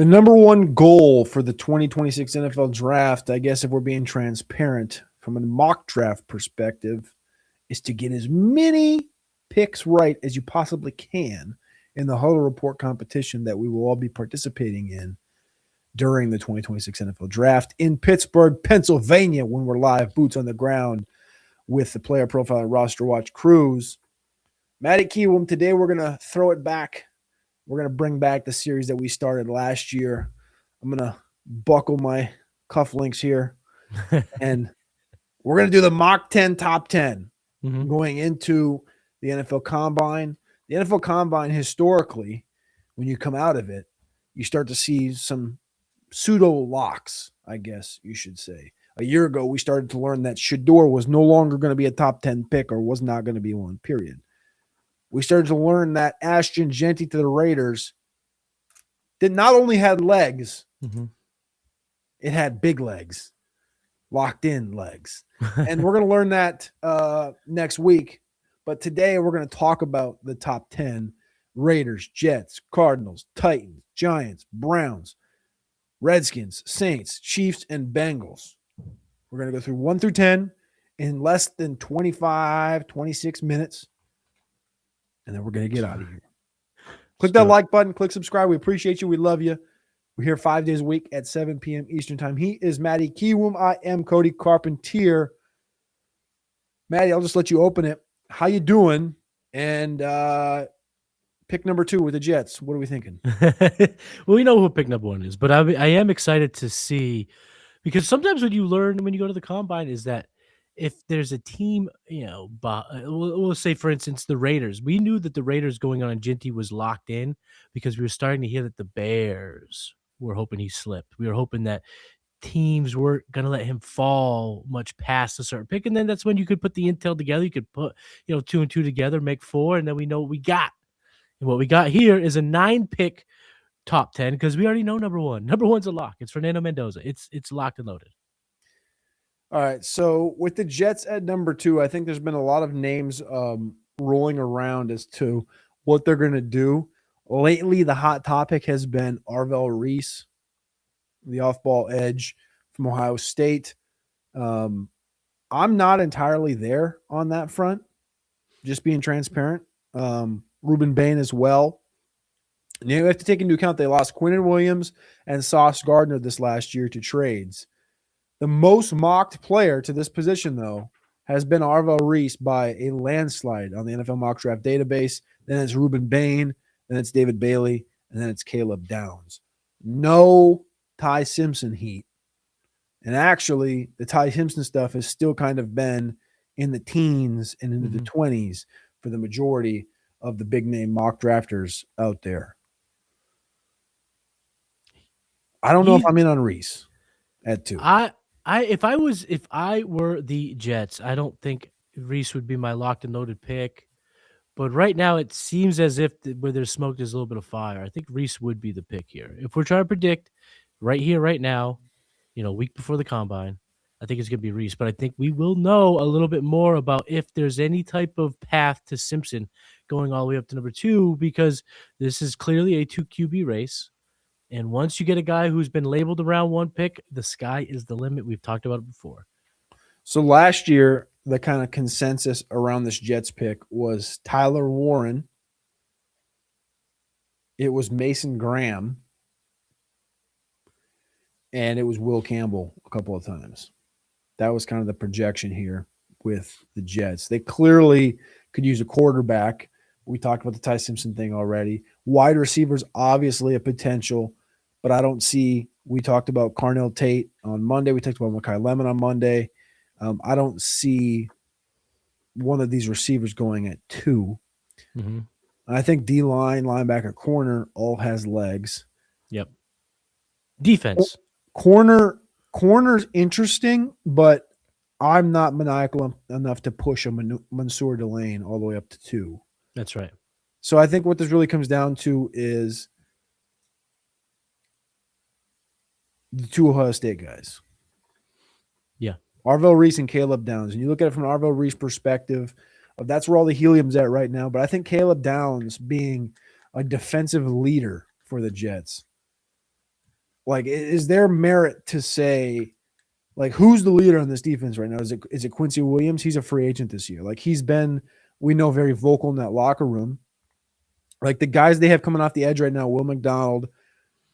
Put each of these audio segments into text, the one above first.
The number one goal for the 2026 NFL draft, I guess if we're being transparent from a mock draft perspective, is to get as many picks right as you possibly can in the Huddle Report competition that we will all be participating in during the 2026 NFL draft in Pittsburgh, Pennsylvania, when we're live, boots on the ground with the Player Profile and Roster Watch crews. Matty Kiwoom, today we're going to throw it back. We're going to bring back the series that we started last year. I'm going to buckle my cufflinks here, and we're going to do the mock 10 top 10 going into the NFL Combine. The NFL Combine, historically, when you come out of it, you start to see some pseudo locks, I guess you should say. A year ago, we started to learn that Shador was no longer going to be a top 10 pick or was not going to be one, period. We started to learn that Ashton Jeanty to the Raiders did not only had legs, it had big legs, locked in legs. And we're going to learn that next week. But today we're going to talk about the top 10 Raiders, Jets, Cardinals, Titans, Giants, Browns, Redskins, Saints, Chiefs, and Bengals. We're going to go through 1 through 10 in less than 25, 26 minutes. And then we're going to get out of here. Click that like button. Click subscribe. We appreciate you. We love you. We're here 5 days a week at 7 p.m. Eastern time. He is Matty Kiwoom. I am Cody Carpentier. Matty, I'll just let you open it. How you doing? And pick number 2 with the Jets. What are we thinking? Well, we know who pick number 1 is, but I am excited to see, because sometimes what you learn when you go to the Combine is that if there's a team, we'll say, for instance, the Raiders. We knew that the Raiders going on Ginty was locked in because we were starting to hear that the Bears were hoping he slipped. We were hoping that teams weren't going to let him fall much past a certain pick. And then that's when you could put the intel together. You could put, 2 and 2 together, make 4, and then we know what we got. And what we got here is a 9-pick top 10 because we already know number 1. Number 1's a lock. It's Fernando Mendoza. It's locked and loaded. All right, so with the Jets at number 2, I think there's been a lot of names rolling around as to what they're going to do. Lately, the hot topic has been Arvell Reese, the off-ball edge from Ohio State. I'm not entirely there on that front, just being transparent. Ruben Bain as well. And you have to take into account they lost Quinnen Williams and Sauce Gardner this last year to trades. The most mocked player to this position, though, has been Arvell Reese by a landslide on the NFL mock draft database. Then it's Ruben Bain, then it's David Bailey, and then it's Caleb Downs. No Ty Simpson heat. And actually, the Ty Simpson stuff has still kind of been in the teens and into the 20s for the majority of the big-name mock drafters out there. I don't know if I'm in on Reese at 2. If I were the Jets, I don't think Reese would be my locked and loaded pick. But right now, it seems as if where there's smoke, there's a little bit of fire. I think Reese would be the pick here. If we're trying to predict right here, right now, a week before the Combine, I think it's going to be Reese. But I think we will know a little bit more about if there's any type of path to Simpson going all the way up to number 2, because this is clearly a 2 QB race. And once you get a guy who's been labeled a round 1 pick, the sky is the limit. We've talked about it before. So last year, the kind of consensus around this Jets pick was Tyler Warren. It was Mason Graham. And it was Will Campbell a couple of times. That was kind of the projection here with the Jets. They clearly could use a quarterback. We talked about the Ty Simpson thing already. Wide receivers, obviously a potential, but I don't see – we talked about Carnell Tate on Monday. We talked about Mekhi Lemon on Monday. I don't see one of these receivers going at 2. I think D-line, linebacker, corner all has legs. Yep. Defense. Corner's interesting, but I'm not maniacal enough to push a Mansour Delane all the way up to 2. That's right. So I think what this really comes down to is the 2 Ohio State guys. Yeah. Arvell Reese and Caleb Downs. And you look at it from an Arvell Reese perspective, that's where all the helium's at right now. But I think Caleb Downs being a defensive leader for the Jets Like, is there merit to say, like, who's the leader on this defense right now? Is it Quincy Williams? He's a free agent this year. Like, he's been, we know, very vocal in that locker room. Like, the guys they have coming off the edge right now, Will McDonald,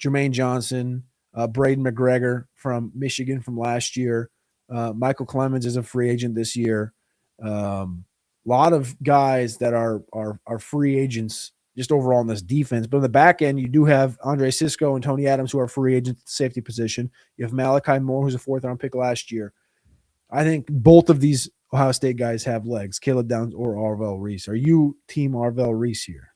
Jermaine Johnson, Braden McGregor from Michigan from last year. Michael Clemens is a free agent this year. A lot of guys that are free agents just overall in this defense. But on the back end, you do have Andre Sisco and Tony Adams, who are free agents at the safety position. You have Malachi Moore, who's a fourth-round pick last year. I think both of these Ohio State guys have legs, Caleb Downs or Arvell Reese. Are you team Arvell Reese here?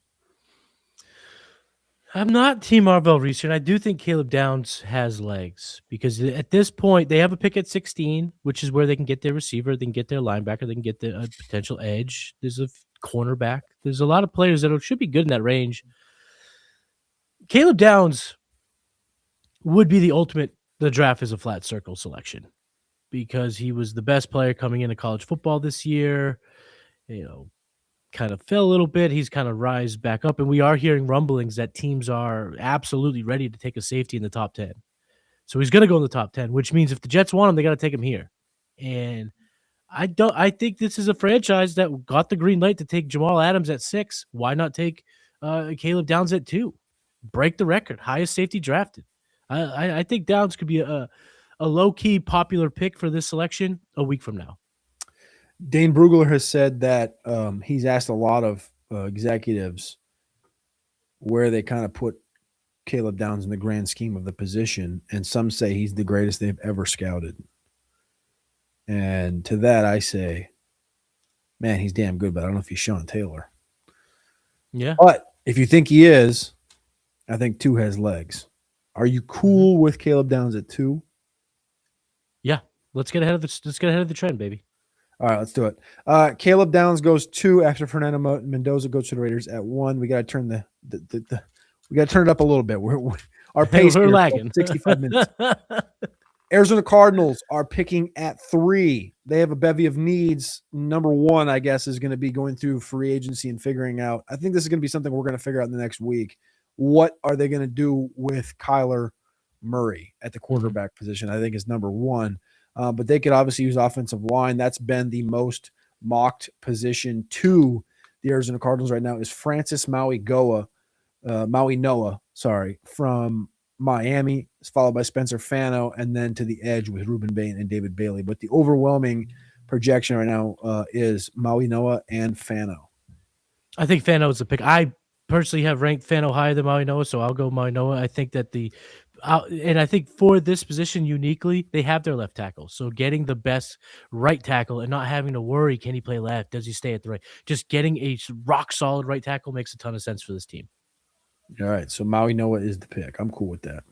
I'm not team Arvell Reese, and I do think Caleb Downs has legs because at this point they have a pick at 16, which is where they can get their receiver, they can get their linebacker, they can get the potential edge. There's a cornerback. There's a lot of players that should be good in that range. Caleb Downs would be the draft is a flat circle selection because he was the best player coming into college football this year. Kind of fell a little bit. He's kind of rise back up. And we are hearing rumblings that teams are absolutely ready to take a safety in the top 10. So he's going to go in the top 10, which means if the Jets want him, they got to take him here. And I think this is a franchise that got the green light to take Jamal Adams at 6. Why not take Caleb Downs at 2? Break the record. Highest safety drafted. I think Downs could be a low-key popular pick for this selection a week from now. Dane Brugler has said that he's asked a lot of executives where they kind of put Caleb Downs in the grand scheme of the position, and some say he's the greatest they've ever scouted. And to that, I say, man, he's damn good, but I don't know if he's Sean Taylor. Yeah. But if you think he is, I think 2 has legs. Are you cool with Caleb Downs at 2? Yeah. Let's get ahead of the trend, baby. All right, let's do it. Caleb Downs goes 2 after Fernando Mendoza goes to the Raiders at 1. We got to turn we got to turn it up a little bit. Our pace we're here, lagging 65 minutes. Arizona Cardinals are picking at 3. They have a bevy of needs. Number 1, I guess, is going to be going through free agency and figuring out. I think this is going to be something we're going to figure out in the next week. What are they going to do with Kyler Murray at the quarterback position? I think is number 1. But they could obviously use offensive line. That's been the most mocked position to the Arizona Cardinals right now is Francis Maui Noah, from Miami, followed by Spencer Fano, and then to the edge with Reuben Bain and David Bailey. But the overwhelming projection right now is Maui Noah and Fano. I think Fano is the pick. I personally have ranked Fano higher than Maui Noah, so I'll go Maui Noah. I think that and I think for this position uniquely, they have their left tackle. So getting the best right tackle and not having to worry, can he play left? Does he stay at the right? Just getting a rock solid right tackle makes a ton of sense for this team. All right. So Maui Noah is the pick. I'm cool with that.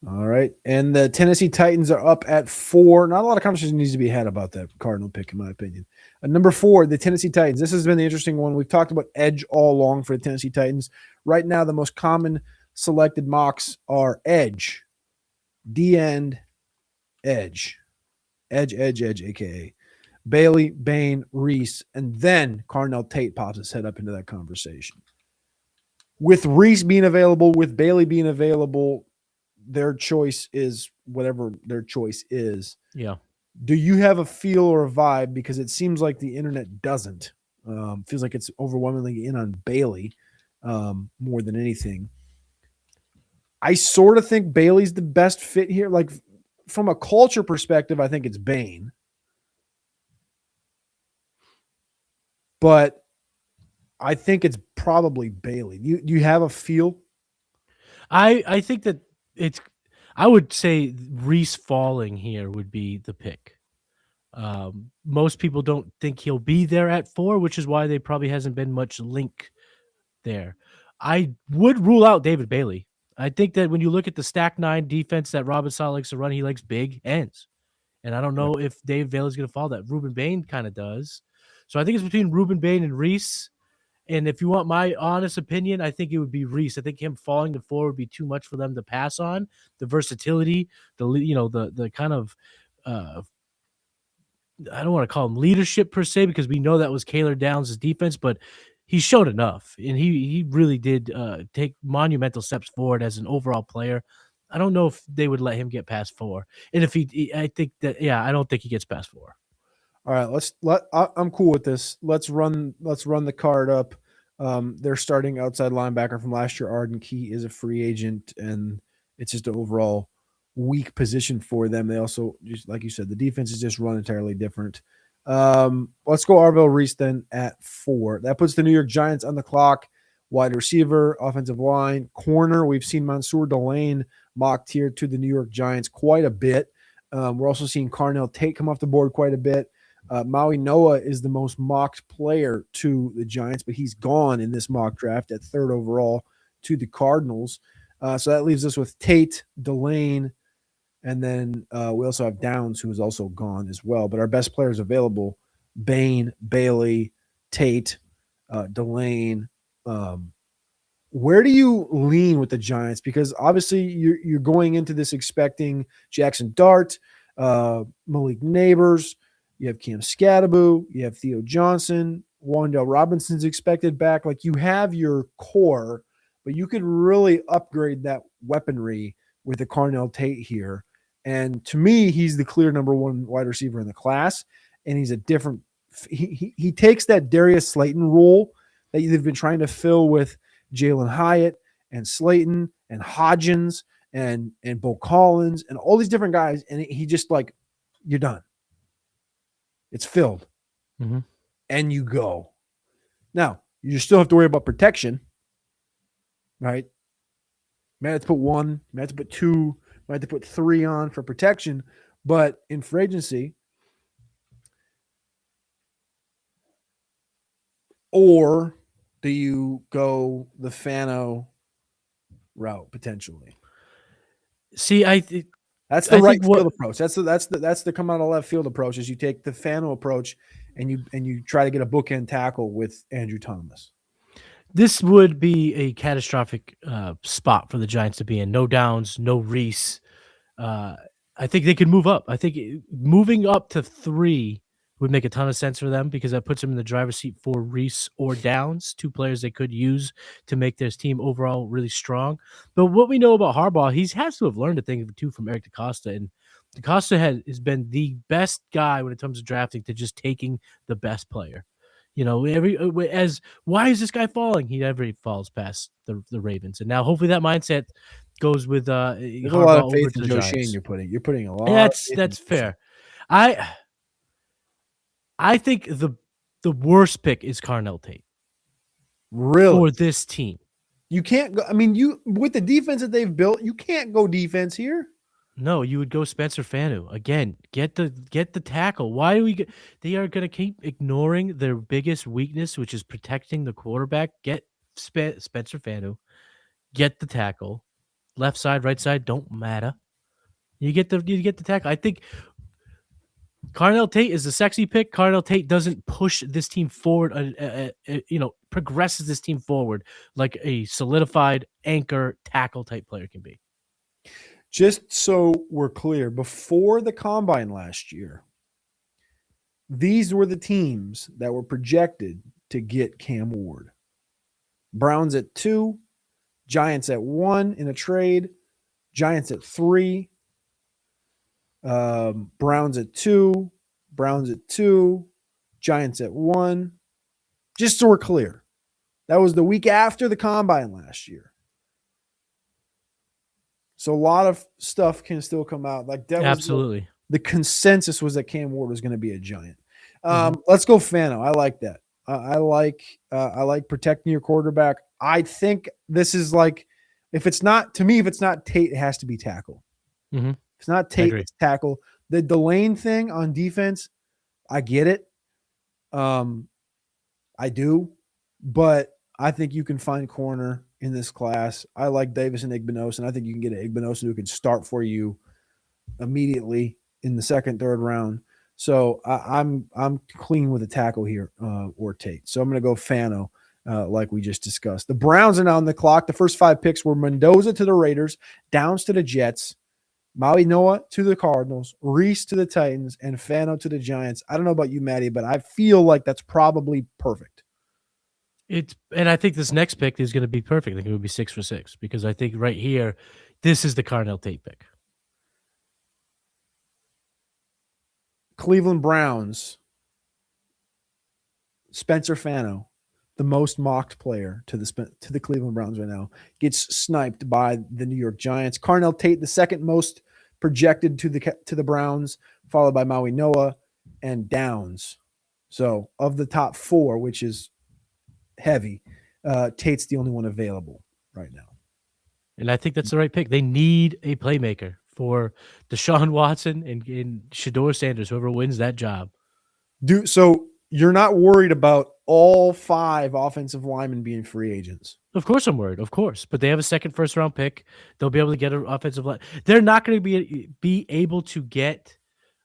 All right. And the Tennessee Titans are up at 4. Not a lot of conversation needs to be had about that Cardinal pick, in my opinion. Number 4, the Tennessee Titans. This has been the interesting one. We've talked about edge all along for the Tennessee Titans. Right now, the most common selected mocks are edge, D-end, edge, a.k.a. Bailey, Bain, Reese, and then Carnell Tate pops his head up into that conversation. With Reese being available, with Bailey being available, their choice is whatever their choice is. Yeah. Do you have a feel or a vibe? Because it seems like the internet doesn't. Feels like it's overwhelmingly in on Bailey more than anything. I sort of think Bailey's the best fit here. Like from a culture perspective, I think it's Bain. But I think it's probably Bailey. Do you have a feel? I think that I would say Reese falling here would be the pick. Most people don't think he'll be there at 4, which is why there probably hasn't been much link there. I would rule out David Bailey. I think that when you look at the stack 9 defense that Robin Sala likes to run, he likes big ends. And I don't know if David Bailey's going to fall that. Reuben Bain kind of does. So I think it's between Reuben Bain and Reese. And if you want my honest opinion, I think it would be Reese. I think him falling to 4 would be too much for them to pass on. The versatility, the kind of I don't want to call him leadership per se, because we know that was Caleb Downs' defense, but he's shown enough, and he really did take monumental steps forward as an overall player. I don't know if they would let him get past 4, and if I think that I don't think he gets past 4. All right, I'm cool with this. Let's run the card up. They're starting outside linebacker from last year. Arden Key is a free agent, and it's just an overall weak position for them. They also, just like you said, the defense is just run entirely different. Let's go Arvell Reese then at 4. That puts the New York Giants on the clock. Wide receiver, offensive line, corner. We've seen Mansour Delane mocked here to the New York Giants quite a bit. We're also seeing Carnell Tate come off the board quite a bit. Maui Noah is the most mocked player to the Giants, but he's gone in this mock draft at 3rd overall to the Cardinals. So that leaves us with Tate, Delane, and then we also have Downs, who is also gone as well. But our best players available, Bain, Bailey, Tate, Delane. Where do you lean with the Giants? Because obviously you're going into this expecting Jackson Dart, Malik Neighbors, you have Cam Scattaboo, you have Theo Johnson, Wandale Robinson's expected back. Like, you have your core, but you could really upgrade that weaponry with the Carnell Tate here. And to me, he's the clear number 1 wide receiver in the class, and he's a different. He takes that Darius Slayton role that they've been trying to fill with Jalen Hyatt and Slayton and Hodgins and Bo Collins and all these different guys, and he just, like, you're done. It's filled. Mm-hmm. And you go. Now, you still have to worry about protection, right? Might have to put 1, might have to put 2, might have to put 3 on for protection, but in free agency, or do you go the Fano route potentially? See, that's the right field approach. That's the come out of left field approach. Is you take the Fano approach and you try to get a bookend tackle with Andrew Thomas. This would be a catastrophic spot for the Giants to be in. No Downs, no Reese. I think they could move up. I think moving up to 3 would make a ton of sense for them, because that puts them in the driver's seat for Reese or Downs, 2 players they could use to make their team overall really strong. But what we know about Harbaugh, he has to have learned a thing or two from Eric DeCosta, and DeCosta has been the best guy when it comes to drafting, to just taking the best player. You know, why is this guy falling? He never falls past the Ravens, and now hopefully that mindset goes with There's a lot of faith in Joe Shane. You're putting a lot. That's fair. I think the worst pick is Carnell Tate. Really? For this team. You can't go. I mean, you with the defense that they've built, you can't go defense here. No, you would go Spencer Fanu. Again, get the tackle. Why do we they are going to keep ignoring their biggest weakness, which is protecting the quarterback. Get Spencer Fanu. Get the tackle. Left side, right side, don't matter. You get the tackle. I think Carnell Tate is a sexy pick. Carnell Tate doesn't push this team forward, progresses this team forward like a solidified anchor tackle type player can be. Just so we're clear, before the combine last year, these were the teams that were projected to get Cam Ward. Browns at 2, Giants at 1 in a trade, Giants at 3, Browns at 2, Giants at 1. Just so we're clear, that was the week after the combine last year. So a lot of stuff can still come out. Like that. Absolutely. The consensus was that Cam Ward was going to be a Giant. Let's go Fano. I like that. I like protecting your quarterback. I think this is like, if it's not Tate, it has to be tackle. Mm-hmm. If it's not Tate, it's tackle. The Delane thing on defense, I get it. I do, but I think you can find corner in this class. I like Davis and Igbenos, and I think you can get an Igbenos who can start for you immediately in the second, third round. So I'm clean with a tackle here, or Tate. So I'm going to go Fano, like we just discussed. The Browns are now on the clock. The first 5 picks were Mendoza to the Raiders, Downs to the Jets, Maui Noah to the Cardinals, Reese to the Titans, and Fano to the Giants. I don't know about you, Matty, but I feel like that's probably perfect. And I think this next pick is going to be perfect. I think it would be 6 for 6 because I think right here, this is the Carnell Tate pick. Cleveland Browns, Spencer Fano, the most mocked player to the Cleveland Browns right now, gets sniped by the New York Giants. Carnell Tate, the second most projected to the Browns, followed by Maui Noah and Downs. So of the top four, which is heavy, Tate's the only one available right now. And I think that's the right pick. They need a playmaker for Deshaun Watson and Shedeur Sanders, whoever wins that job. So you're not worried about all 5 offensive linemen being free agents? Of course I'm worried, of course. But they have a second first-round pick. They'll be able to get an offensive line. They're not going to be able to get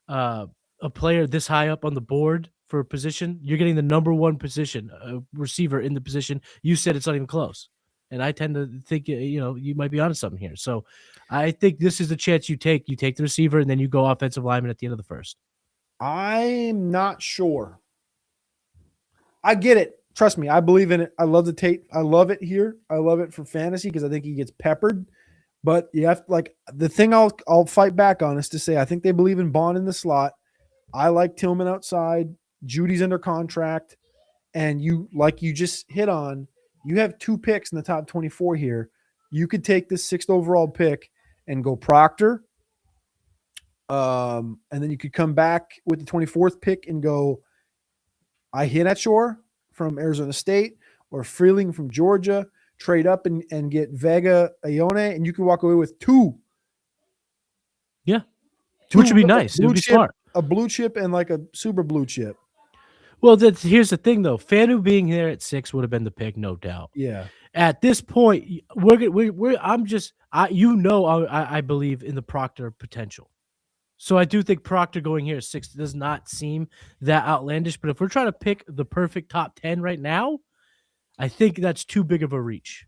a player this high up on the board for a position. You're getting the number 1 position, a receiver in the position. You said it's not even close. And I tend to think, you might be onto something here. So I think this is the chance you take. You take the receiver, and then you go offensive lineman at the end of the first. I'm not sure. I get it. Trust me, I believe in it. I love the Tate. I love it here. I love it for fantasy because I think he gets peppered. But you have the thing I'll fight back on is to say I think they believe in Bond in the slot. I like Tillman outside. Judy's under contract. And you just hit on, you have 2 picks in the top 24 here. You could take this 6th overall pick and go Proctor. And then you could come back with the 24th pick and go Iheanacho from Arizona State or Freeling from Georgia, trade up and get Vega Ione, and you can walk away with 2. Yeah. Which would be nice. It would be smart. A blue chip and like a super blue chip. Well, here's the thing, though. Fanu being there at 6 would have been the pick, no doubt. Yeah. At this point, I believe in the Proctor potential. So I do think Proctor going here at 6 does not seem that outlandish. But if we're trying to pick the perfect top 10 right now, I think that's too big of a reach.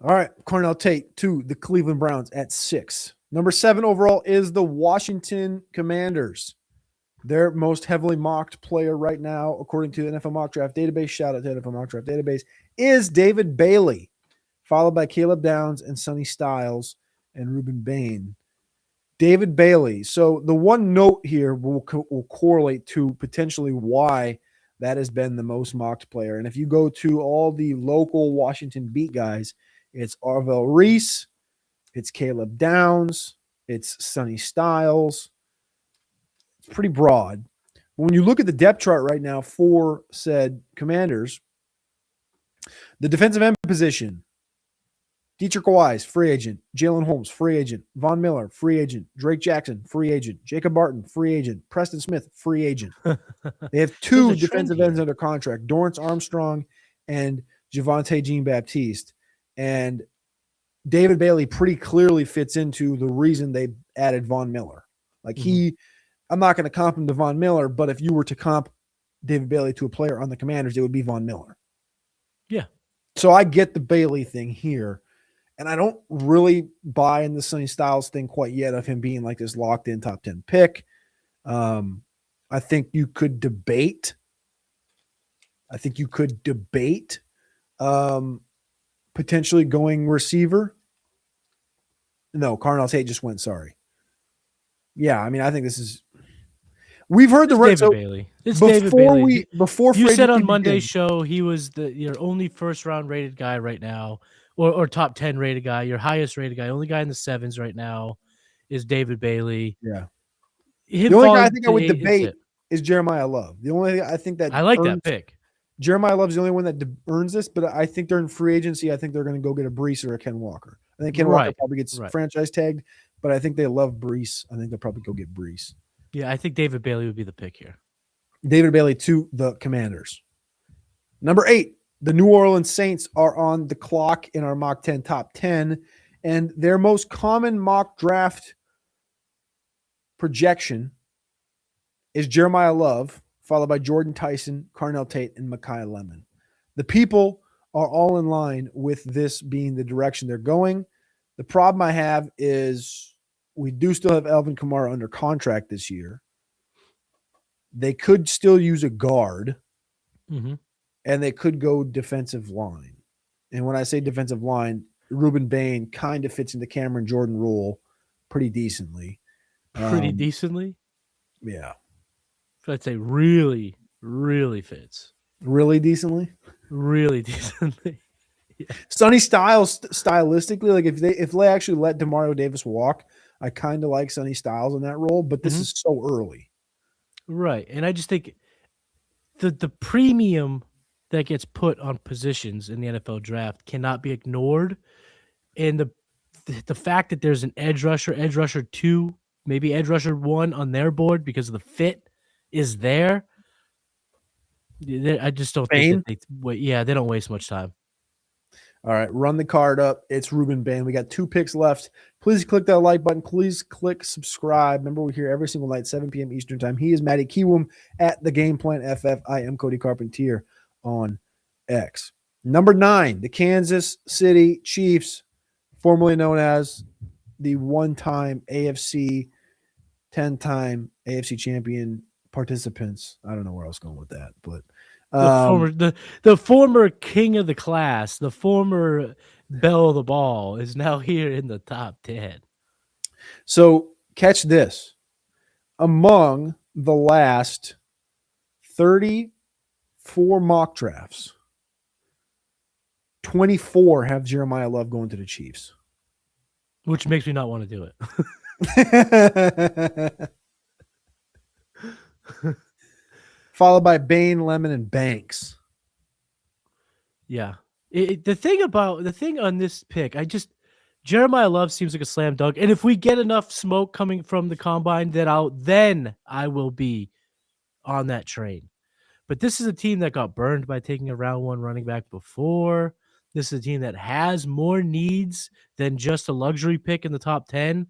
All right. Carnell Tate to the Cleveland Browns at 6. Number 7 overall is the Washington Commanders. Their most heavily mocked player right now, according to the NFL Mock Draft Database, shout out to NFL Mock Draft Database, is David Bailey, followed by Caleb Downs and Sonny Styles and Ruben Bain. David Bailey. So the one note here will correlate to potentially why that has been the most mocked player. And if you go to all the local Washington beat guys, it's Arvell Reese, it's Caleb Downs, it's Sonny Styles. It's pretty broad. When you look at the depth chart right now for said Commanders, the defensive end position, Dietrich Wise, free agent. Jalen Holmes, free agent. Von Miller, free agent. Drake Jackson, free agent. Jacob Barton, free agent. Preston Smith, free agent. They have 2 defensive ends under contract, Dorrance Armstrong and Javonte Jean-Baptiste. And David Bailey pretty clearly fits into the reason they added Von Miller. I'm not going to comp him to Von Miller, but if you were to comp David Bailey to a player on the Commanders, it would be Von Miller. Yeah. So I get the Bailey thing here. And I don't really buy in the Sonny Styles thing quite yet of him being like this locked in top 10 pick. I think you could debate. Potentially going receiver. No, Carnell Tate just went, sorry. Yeah, I mean, I think this is. We've heard David Bailey. It's David Bailey. Before you said on Monday's show he was your only first-round rated guy right now. Or top 10 rated guy, your highest rated guy, only guy in the 7s right now is David Bailey. Yeah. The only guy I think I would debate is Jeremiah Love. The only thing I think that I like that pick. Jeremiah Love's the only one that earns this, but I think they're in free agency. I think they're going to go get a Brees or a Ken Walker. I think Ken Walker probably gets franchise tagged, but I think they love Brees. I think they'll probably go get Brees. Yeah, I think David Bailey would be the pick here. David Bailey to the Commanders. Number 8. The New Orleans Saints are on the clock in our mock 10 top 10, and their most common mock draft projection is Jeremiah Love, followed by Jordan Tyson, Carnell Tate, and Mekhi Lemon. The people are all in line with this being the direction they're going. The problem I have is we do still have Alvin Kamara under contract this year. They could still use a guard. Mm-hmm. and they could go defensive line. And when I say defensive line, Ruben Bain kind of fits into Cameron Jordan role pretty decently. Pretty decently. Yeah. I'd say really, really fits. Really decently. Really decently. Sonny Styles stylistically, like if they actually let Demario Davis walk, I kind of like Sonny Styles in that role, but this is so early. Right. And I just think the premium that gets put on positions in the NFL draft cannot be ignored. And the fact that there's an edge rusher 2, maybe edge rusher 1 on their board because of the fit is there. I just don't think Bain? that they don't waste much time. All right, run the card up. It's Ruben Bain. We got 2 picks left. Please click that like button. Please click subscribe. Remember, we're here every single night, 7 p.m. Eastern time. He is Matty Kiwoom at the Game Plan FF. I am Cody Carpentier on X. Number 9, the Kansas City Chiefs, formerly known as the one-time AFC, 10-time AFC champion participants. I don't know where I was going with that, but The former king of the class, the former belle of the ball, is now here in the top 10. So catch this. Among the last 34 mock drafts, 24 have Jeremiah Love going to the Chiefs. Which makes me not want to do it. Followed by Bain, Lemon, and Banks. Yeah. The thing on this pick, Jeremiah Love seems like a slam dunk. And if we get enough smoke coming from the combine, then I will be on that train. But this is a team that got burned by taking a round 1 running back before. This is a team that has more needs than just a luxury pick in the top 10.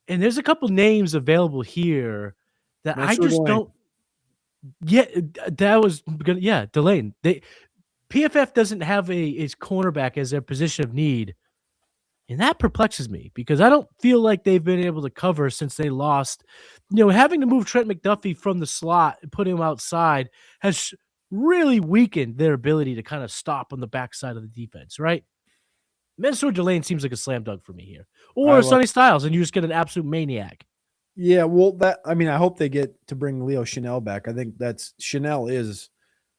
And there's a couple names available here that I just don't. Yeah, that was good. Yeah, Delane. PFF doesn't have his cornerback as their position of need. And that perplexes me because I don't feel like they've been able to cover since they lost. Having to move Trent McDuffie from the slot and put him outside has really weakened their ability to kind of stop on the backside of the defense, right? Mansour Delane seems like a slam dunk for me here. Or Sonny Styles, and you just get an absolute maniac. Yeah, well, I hope they get to bring Leo Chanel back. I think Chanel is...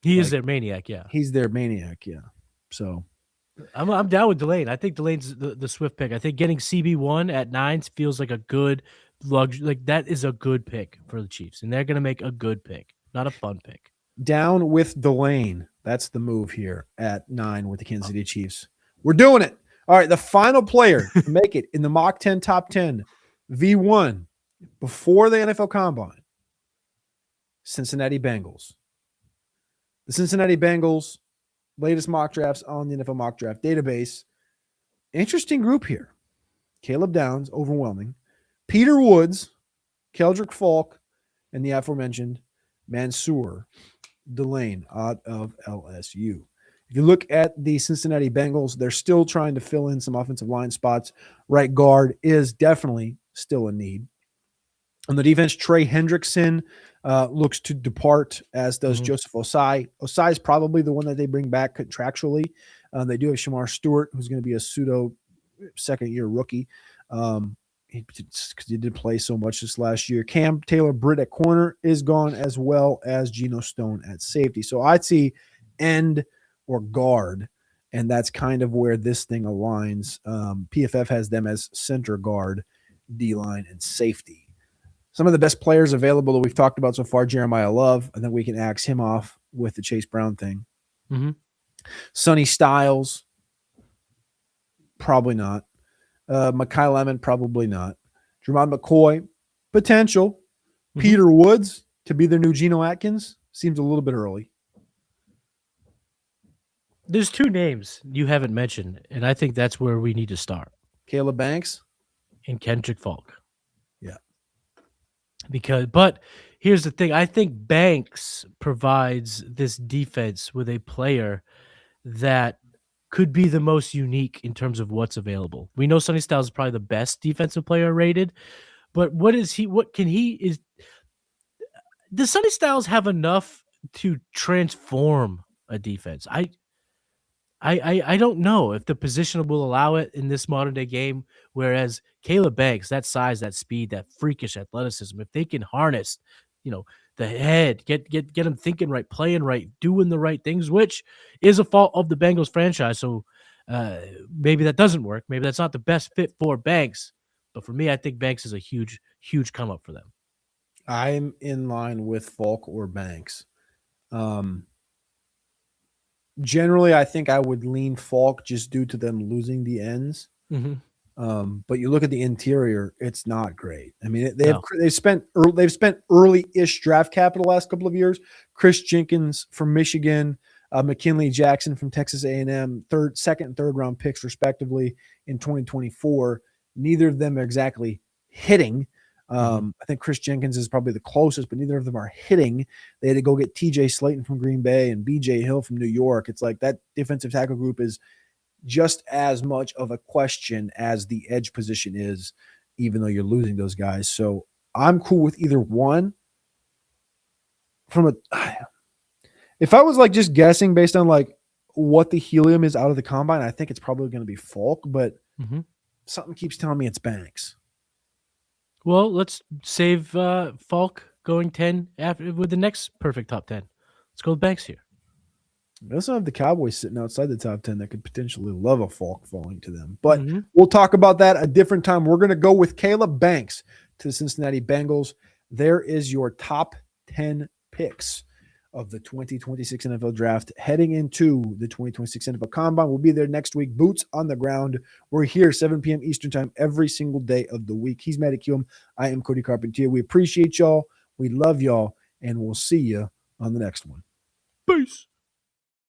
He is their maniac, yeah. He's their maniac, yeah. So... I'm down with Delane. I think Delane's the swift pick. I think getting CB1 at 9 feels like a good luxury. Like that is a good pick for the Chiefs, and they're going to make a good pick, not a fun pick. Down with Delane. That's the move here at 9 with the Kansas City Chiefs. We're doing it. All right, the final player to make it in the mock 10 top 10 V1 before the NFL Combine, Cincinnati Bengals. The Cincinnati Bengals, latest mock drafts on the NFL mock draft database. Interesting group here. Caleb Downs, overwhelming. Peter Woods, Keldrick Falk, and the aforementioned Mansour Delane out of LSU. If you look at the Cincinnati Bengals, they're still trying to fill in some offensive line spots. Right guard is definitely still a need. On the defense, Trey Hendrickson looks to depart, as does Joseph Osai. Osai is probably the one that they bring back contractually. They do have Shamar Stewart, who's going to be a pseudo second-year rookie because he did play so much this last year. Cam Taylor-Britt at corner is gone, as well as Geno Stone at safety. So I'd see end or guard, and that's kind of where this thing aligns. PFF has them as center guard, D-line, and safety. Some of the best players available that we've talked about so far, Jeremiah Love. I think we can axe him off with the Chase Brown thing. Sonny Styles, probably not. Mekhi Lemon, probably not. Jermon McCoy, potential. Peter Woods to be their new Geno Atkins, seems a little bit early. There's 2 names you haven't mentioned, and I think that's where we need to start. Caleb Banks and Kendrick Falk. Yeah. But here's the thing. I think Banks provides this defense with a player that could be the most unique in terms of what's available. We know Sonny Styles is probably the best defensive player rated, but does Sonny Styles have enough to transform a defense. I don't know if the position will allow it in this modern day game. Whereas Caleb Banks, that size, that speed, that freakish athleticism, if they can harness, you know, the head, get him thinking right, playing right, doing the right things, which is a fault of the Bengals franchise. So maybe that doesn't work. Maybe that's not the best fit for Banks. But for me, I think Banks is a huge, huge come up for them. I'm in line with Falk or Banks. Generally, I think I would lean Falk just due to them losing the ends. But you look at the interior; it's not great. I mean, they've spent early-ish draft capital the last couple of years. Chris Jenkins from Michigan, McKinley Jackson from Texas A&M, second and third round picks respectively in 2024. Neither of them are exactly hitting. I think Chris Jenkins is probably the closest, but neither of them are hitting. They had to go get TJ Slayton from Green Bay and BJ Hill from New York. It's like that defensive tackle group is just as much of a question as the edge position is, even though you're losing those guys. So I'm cool with either one. If I was like just guessing based on like what the helium is out of the combine, I think it's probably going to be Falk, but something keeps telling me it's Banks. Well, let's save Falk going 10 after with the next perfect top 10. Let's go with Banks here. We also have the Cowboys sitting outside the top 10 that could potentially love a Falk falling to them. But we'll talk about that a different time. We're going to go with Caleb Banks to the Cincinnati Bengals. There is your top 10 picks of the 2026 NFL Draft heading into the 2026 NFL Combine. We'll be there next week, boots on the ground. We're here 7 p.m. Eastern Time every single day of the week. He's Matty Kiwoom. I am Cody Carpentier. We appreciate y'all. We love y'all, and we'll see you on the next one. Peace.